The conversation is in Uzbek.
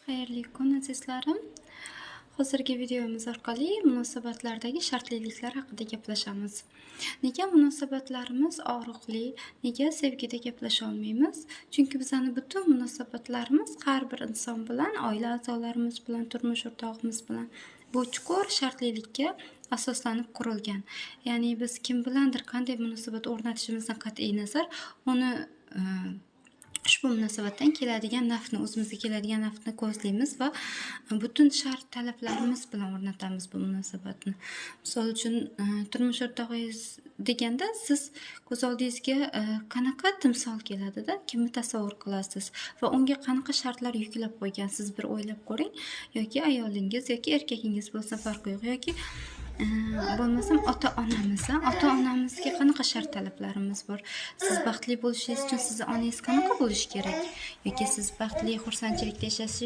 Xayrli kun azizlarim. Hozirgi videomiz orqali munosabatlardagi shartliliklar haqida gaplashamiz. Nega munosabatlarimiz og'riqli? Nega sevgida gaplasha olmaymiz? Chunki bizning butun munosabatlarimiz har bir inson bilan, oila a'zolarimiz bilan, turmush o'rtog'imiz bilan bu chuqur shartlilikka asoslanib qurilgan. Ya'ni biz kim bilandir qanday munosabat o'rnatishimizdan qat'iy nazar, uni ushbu munosabatdan keladigan nafni, o'zimizga keladigan nafni ko'zlaymiz va butun shart talablarimiz bilan o'rnatamiz bu munosabatni. Misol uchun, turmush o'rtog'ingiz deganda siz ko'z oldingizga qanaqa timsol keladida, kimni tasavvur qilasiz va unga qanaqa shartlar yuklab qo'ygansiz, bir o'ylab ko'ring. Yoki ayolingiz yoki erkagingiz bo'lsa farqi yo'q, yoki bo'lmasam ota-onamizga qanaqa shart talablarimiz bor. Siz baxtli bo'lishingiz uchun sizni onangiz qanaqa bo'lishi kerak? Yoki siz baxtli, xursandchilikda yashash